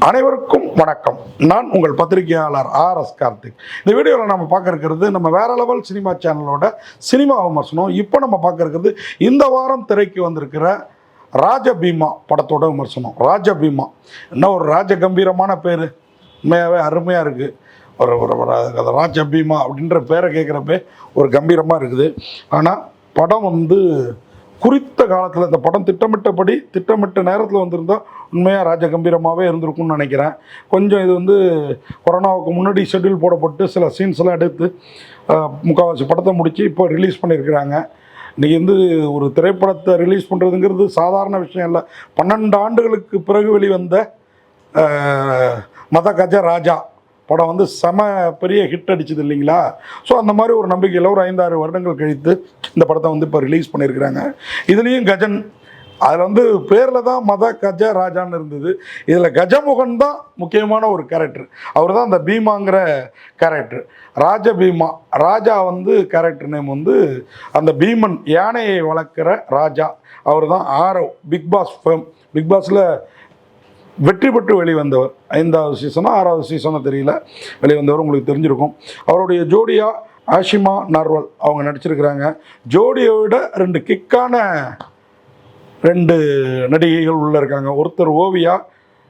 அனைவருக்கும் வணக்கம். நான் உங்கள் பத்திரிகையாளர் ஆர்.எஸ். கார்த்திக். இந்த வீடியோவில் நம்ம பார்க்க இருக்கிறது நம்ம வேற லெவல் சினிமா சேனலோட சினிமா விமர்சனம். இப்போ நம்ம பார்க்க இருக்கிறது இந்த வாரம் திரைக்கு வந்திருக்கிற ராஜபீமா படத்தோட விமர்சனம். ராஜபீமா என்ன ஒரு ராஜ கம்பீரமான பேர், உண்மையாகவே அருமையாக இருக்குது. ஒரு ஒரு ராஜபீமா அப்படின்ற பேரை கேட்குறப்பே ஒரு கம்பீரமாக இருக்குது. ஆனால் படம் குறித்த காலத்தில் இந்த படம் திட்டமிட்ட நேரத்தில் வந்திருந்தால் உண்மையாக ராஜ கம்பீரமாகவே இருந்திருக்கும்னு நினைக்கிறேன். கொஞ்சம் இது கொரோனாவுக்கு முன்னாடி ஷெட்யூல் போடப்பட்டு சில சீன்ஸ் எல்லாம் எடுத்து முக்கால்வாசி படத்தை முடித்து இப்போ ரிலீஸ் பண்ணியிருக்கிறாங்க. இன்றைக்கி ஒரு திரைப்படத்தை ரிலீஸ் பண்ணுறதுங்கிறது சாதாரண விஷயம் இல்லை. 12 ஆண்டுகளுக்கு பிறகு வெளிவந்த மத கஜ ராஜா படம் செம பெரிய ஹிட் அடிச்சது இல்லைங்களா? ஸோ அந்த மாதிரி ஒரு நம்பிக்கையில் ஒரு 5-6 வருடங்கள் கழித்து இந்த படத்தை இப்போ ரிலீஸ் பண்ணியிருக்கிறாங்க. இதுலேயும் கஜன், அதில் பேரில் தான் மத கஜ ராஜான்னு இருந்தது. இதில் கஜமுகன் தான் முக்கியமான ஒரு கேரக்டர். அவர் தான் அந்த பீமாங்கிற கேரக்டர். ராஜபீமா ராஜா கேரக்டர் நேம் அந்த பீமன் யானையை வளர்க்குற ராஜா. அவர் தான் Aarav, big pass fame. Big பாஸில் வெற்றி பெற்று வெளிவந்தவர். 5வது சீசனோ 6வது சீசனோ தெரியல, வெளிவந்தவர் உங்களுக்கு தெரிஞ்சிருக்கும். அவருடைய ஜோடியா ஆஷிமா நர்வல் அவங்க நடிச்சிருக்கிறாங்க. ஜோடியை விட 2 கிக்கான 2 நடிகைகள் உள்ளே இருக்காங்க. ஒருத்தர் ஓவியா,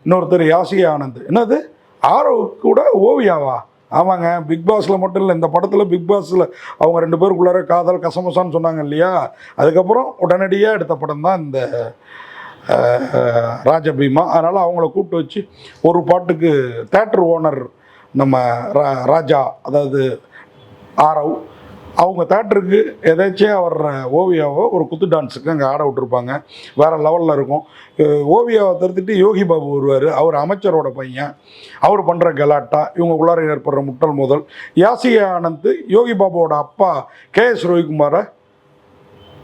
இன்னொருத்தர் யாசிகா ஆனந்த். என்னது ஆரவுக்கு கூட ஓவியாவா? ஆமாங்க, பிக் பாஸில் மட்டும் இல்லை, இந்த படத்தில் பிக் பாஸில் அவங்க 2 பேருக்குள்ளார காதல் கசமசான்னு சொன்னாங்க இல்லையா? அதுக்கப்புறம் உடனடியாக எடுத்த படம் தான் இந்த ராஜபீமா. அதனால் அவங்கள கூப்பிட்டு வச்சு ஒரு பாட்டுக்கு தேட்டர் ஓனர் நம்ம ராஜா, அதாவது ஆரவ், அவங்க தேட்டருக்கு எதாச்சும் வர்ற ஓவியாவை ஒரு குத்து டான்ஸுக்கு அங்கே ஆட விட்டுருப்பாங்க. வேறு லெவலில் இருக்கும். ஓவியாவை தடுத்துட்டு யோகி பாபு வருவார். அவர் அமைச்சரோட பையன். அவர் பண்ணுற கலாட்டா, இவங்களுக்குள்ளார ஏற்படுற முட்டல் முதல். யாசிகா ஆனந்த் யோகி பாபுவோட அப்பா கே.எஸ். ரவிக்குமாரை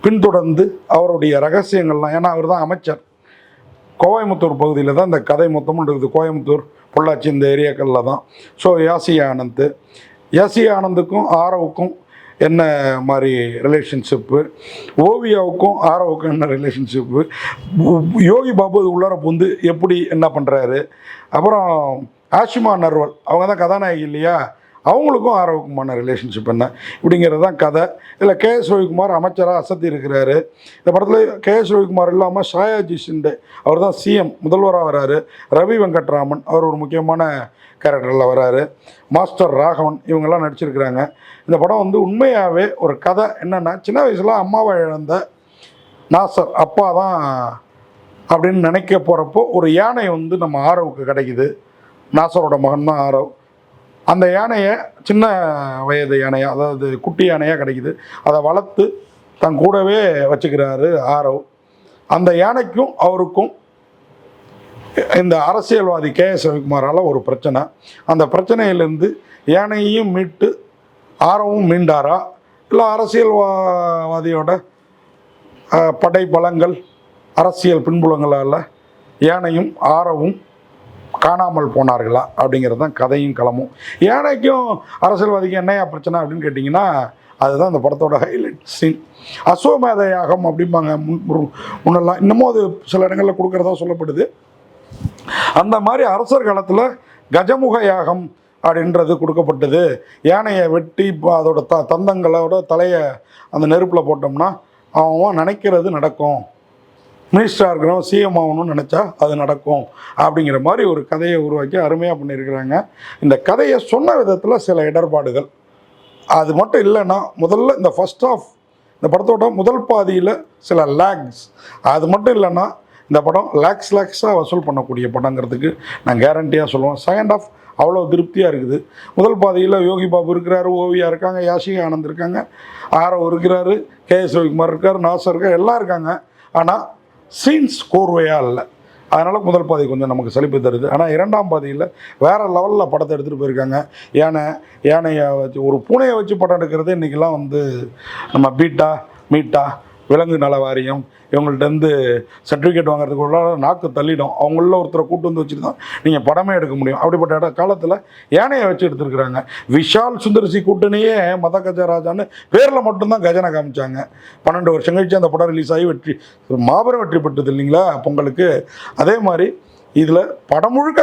பின்தொடர்ந்து அவருடைய ரகசியங்கள்லாம், ஏன்னா அவர் தான் அமைச்சர். கோயம்புத்தூர் பகுதியில் தான் இந்த கதை மொத்தமும் இருக்குது. கோயம்புத்தூர், பொள்ளாச்சி இந்த ஏரியாக்களில் தான். ஸோ யாசிகா ஆனந்துக்கும் ஆரவுக்கும் என்ன மாதிரி ரிலேஷன்ஷிப்பு, ஓவியாவுக்கும் ஆரவுக்கும் என்ன ரிலேஷன்ஷிப்பு, யோகி பாபு இது உள்ளார எப்படி என்ன பண்ணுறாரு, அப்புறம் ஆஷிமா நர்வல் அவங்க தான் கதாநாயகி இல்லையா, அவங்களுக்கும் ஆரவுக்குமான ரிலேஷன்ஷிப் என்ன, இப்படிங்கிறது தான் கதை. இதில் கே.எஸ். ரவிக்குமார் அமைச்சராக அசத்தி இருக்கிறாரு. இந்த படத்தில் கே.எஸ். ரவிக்குமார் இல்லாமல் ஷாயாஜி ஷிண்டே, அவர் தான் சிஎம் முதல்வராக வராரு. ரவி வெங்கட்ராமன் அவர் ஒரு முக்கியமான கேரக்டரில் வராரு. மாஸ்டர் ராகவன் இவங்கெல்லாம் நடிச்சிருக்கிறாங்க. இந்த படம் உண்மையாகவே ஒரு கதை என்னென்னா, சின்ன வயசில் அம்மாவை இழந்த நாசர் அப்பா தான் அப்படின்னு நினைக்க போகிறப்போ ஒரு யானை நம்ம ஆரவுக்கு கிடைக்குது. நாசரோட மகன் தான் ஆரவ். அந்த யானையை சின்ன வயது யானையாக, அதாவது குட்டி யானையாக கிடைக்குது. அதை வளர்த்து தன் கூடவே வச்சுக்கிறாரு ஆரவ். அந்த யானைக்கும் அவருக்கும் இந்த அரசியல்வாதி கே.எஸ். ரவிக்குமாரால் ஒரு பிரச்சனை. அந்த பிரச்சனையிலேருந்து யானையையும் மீட்டு ஆரவும் மீண்டாரா, இல்லை அரசியல்வாதியோட படை பலங்கள் அரசியல் பின்புலங்களால் யானையும் ஆரவும் காணாமல் போனார்களா அப்படிங்கிறது தான் கதையும் களமும். யானைக்கும் அரசியல்வாதிக்கும் என்னையா பிரச்சனை அப்படின்னு கேட்டிங்கன்னா, அதுதான் இந்த படத்தோட ஹைலைட் சீன். அஸ்வமேத யாகம் அப்படிம்பாங்க முன்னெல்லாம், இன்னமும் அது சில இடங்களில் கொடுக்குறதா சொல்லப்படுது. அந்த மாதிரி அரசர் காலத்தில் கஜமுக யாகம் அப்படின்றது கொடுக்கப்பட்டது. யானையை வெட்டி இப்போ அதோட தந்தங்களோட தலையை அந்த நெருப்பில் போட்டோம்னா அவன் நினைக்கிறது நடக்கும், மினிஸ்டராக இருக்கிறவன் சிஎம் ஆகணும்னு நினச்சா அது நடக்கும் அப்படிங்கிற மாதிரி ஒரு கதையை உருவாக்கி அருமையாக பண்ணியிருக்கிறாங்க. இந்த கதையை சொன்ன விதத்தில் சில இடர்பாடுகள், அது மட்டும் இல்லைன்னா முதல்ல இந்த ஃபர்ஸ்ட் ஆஃப் இந்த படத்தோட முதல் பாதியில் சில லேக்ஸ், அது மட்டும் இல்லைன்னா இந்த படம் லேக்ஸாக வசூல் பண்ணக்கூடிய படங்கிறதுக்கு நான் கேரண்டியாக சொல்லுவேன். செகண்ட் ஆஃப் அவ்வளோ திருப்தியாக இருக்குது. முதல் பாதியில் யோகி பாபு இருக்கிறாரு, ஓவியா இருக்காங்க, யாசிகா ஆனந்த் இருக்காங்க, ஆரவ் இருக்கிறாரு, கே.எஸ். ரவிக்குமார் இருக்கார், நாசர் இருக்கார், எல்லாம் இருக்காங்க. ஆனால் சீன்ஸ் கோர்வையாக இல்லை. அதனால் முதல் பாதி கொஞ்சம் நமக்கு சலிப்பு தருது. ஆனால் 2ஆம் பாதியில் வேறு லெவலில் படத்தை எடுத்துகிட்டு போயிருக்காங்க. யானையை வச்சு ஒரு பூனையை வச்சு படம் எடுக்கிறது இன்றைக்கெல்லாம் நம்ம மீட்டா விலங்கு நல வாரியம் இவங்கள்ட்ட சர்டிஃபிகேட் வாங்குறதுக்குள்ள நாக்கு தள்ளிடும். அவங்கள ஒருத்தரை கூட்டு வச்சுட்டு தான் நீங்கள் படமே எடுக்க முடியும். அப்படிப்பட்ட காலத்தில் யானையை வச்சு எடுத்துருக்குறாங்க. விஷால் சுந்தர்சி கூட்டணியே மத கஜராஜான்னு பேரில் மட்டும்தான் கஜனை காமிச்சாங்க. 12 வருஷம் கழிச்சு அந்த படம் ரிலீஸ் ஆகி மாபெரும் வெற்றி பெற்றது இல்லைங்களா பொங்கலுக்கு. அதே மாதிரி இதில் படம் முழுக்க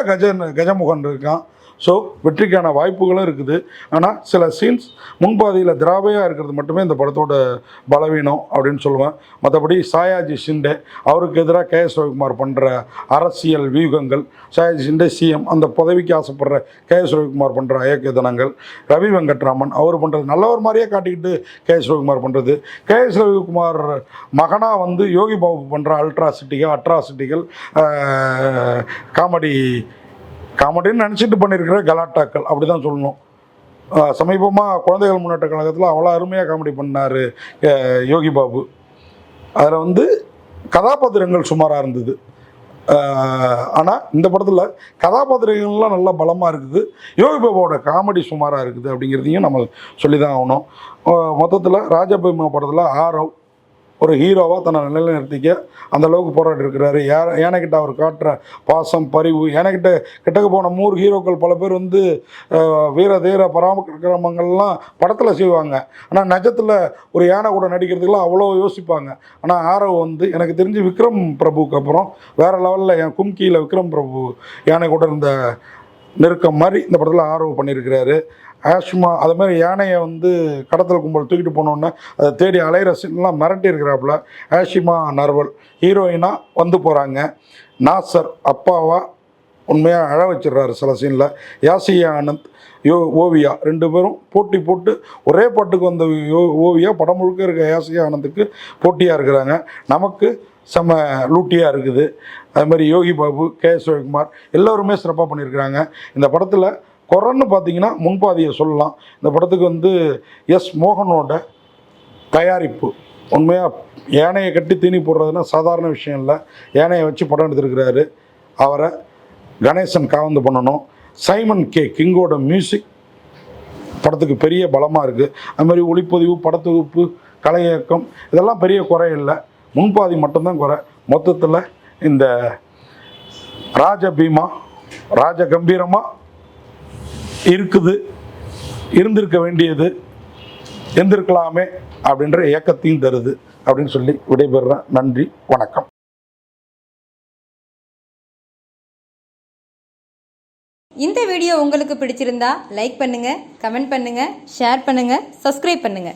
கஜமுகன் இருக்கான். ஸோ வெற்றிக்கான வாய்ப்புகளும் இருக்குது. ஆனால் சில சீன்ஸ் முன்பாதியில் திராவையாக இருக்கிறது மட்டுமே இந்த படத்தோட பலவீனம் அப்படின்னு சொல்லுவேன். மற்றபடி சாயாஜி ஷிண்டே அவருக்கு எதிராக கேஎஸ் ரவிக்குமார் பண்ணுற அரசியல் வியூகங்கள், சாயாஜி ஷிண்டே சிஎம் அந்த பதவிக்கு ஆசைப்படுற கேஎஸ் ரவிக்குமார் பண்ணுற அயோக்கியத்தனங்கள், ரவி வெங்கட்ராமன் அவர் பண்ணுறது நல்லவர் மாதிரியே காட்டிக்கிட்டு கேஎஸ் ரவிக்குமார் பண்ணுறது, கேஎஸ் ரவிக்குமார் மகனாக வந்து யோகி பாபு பண்ணுற அட்ராசிட்டிகள் காமெடின்னு நினச்சிட்டு பண்ணியிருக்கிற கலாட்டாக்கள் அப்படி தான் சொல்லணும். சமீபமாக குழந்தைகள் முன்னேற்ற கழகத்தில் அவ்வளோ அருமையாக காமெடி பண்ணார் யோகி பாபு. அதில் வந்து கதாபாத்திரங்கள் சுமாராக இருந்தது. ஆனால் இந்த படத்தில் கதாபாத்திரங்கள்லாம் நல்லா பலமாக இருக்குது. யோகி பாபாவோட காமெடி சுமாராக இருக்குது அப்படிங்கிறதையும் நம்ம சொல்லி தான் ஆகணும். மொத்தத்தில் ராஜபீமா படத்தில் ஆரவ் ஒரு ஹீரோவாக தன்னை நிலைநிறுத்திக்க அந்தளவுக்கு போராடி இருக்கிறாரு. யானைக்கிட்ட அவர் காட்டுற பாசம், பரிவு, யானைக்கிட்ட கிட்டக்க போன 3 ஹீரோக்கள் பல பேர் வந்து வீர தீர பராக்கிரமங்கள்லாம் படத்தில் செய்வாங்க. ஆனால் நிஜத்தில் ஒரு யானை கூட நடிக்கிறதுக்கெல்லாம் அவ்வளோ யோசிப்பாங்க. ஆனால் ஆரவ் வந்து எனக்கு தெரிஞ்சு விக்ரம் பிரபுக்கு அப்புறம் வேறு லெவலில் என் கும்கியில் விக்ரம் பிரபு யானை கூட இருந்த நெருக்கம் மாதிரி இந்த படத்தில் ஆரவ் பண்ணியிருக்கிறாரு. ஆஷ்மா அதுமாதிரி யானையை வந்து கடத்தல் கும்பல் தூக்கிட்டு போனோன்னே அதை தேடி அலையிற சீன்லாம் மிரட்டி இருக்கிறாப்புல. ஆஷிமா நர்வல் ஹீரோயினாக வந்து போகிறாங்க. நாசர் அப்பாவா உண்மையாக அழ வச்சிடுறாரு சில சீனில். யாசியா ஆனந்த் ஓவியா 2 பேரும் போட்டி போட்டு ஒரே பாட்டுக்கு வந்த ஓவியா படம் முழுக்க இருக்க யாசியா ஆனந்துக்கு போட்டியாக இருக்கிறாங்க. நமக்கு செம்ம லூட்டியாக இருக்குது. அதுமாதிரி யோகி பாபு, கேஎஸ் ரவிக்குமார் எல்லோருமே சிறப்பாக பண்ணியிருக்கிறாங்க. இந்த படத்தில் குறைன்னு பார்த்தீங்கன்னா முன்பாதியை சொல்லலாம். இந்த படத்துக்கு வந்து எஸ் மோகனோட தயாரிப்பு உண்மையாக யானையை கட்டி தீனி போடுறதுன்னா சாதாரண விஷயம் இல்லை. யானையை வச்சு படம் எடுத்துருக்கிறாரு. அவரை கணேசன் காவந்து பண்ணணும். சைமன் கிங்கோட மியூசிக் படத்துக்கு பெரிய பலமாக இருக்குது. அதுமாதிரி ஒளிப்பதிவு, படத்தொகுப்பு, கலை இயக்கம் இதெல்லாம் பெரிய குறை இல்லை. முன்பாதி மட்டும்தான் குறை. மொத்தத்தில் இந்த ராஜபீமா ராஜகம்பீரமாக இருந்திருக்க வேண்டியது இருந்திருக்கலாமே அப்படின்ற ஏக்கத்தையும் தருது அப்படின்னு சொல்லி விடைபெறுறேன். நன்றி, வணக்கம். இந்த வீடியோ உங்களுக்கு பிடிச்சிருந்தா லைக் பண்ணுங்க, கமெண்ட் பண்ணுங்க, ஷேர் பண்ணுங்க, சப்ஸ்கிரைப் பண்ணுங்க.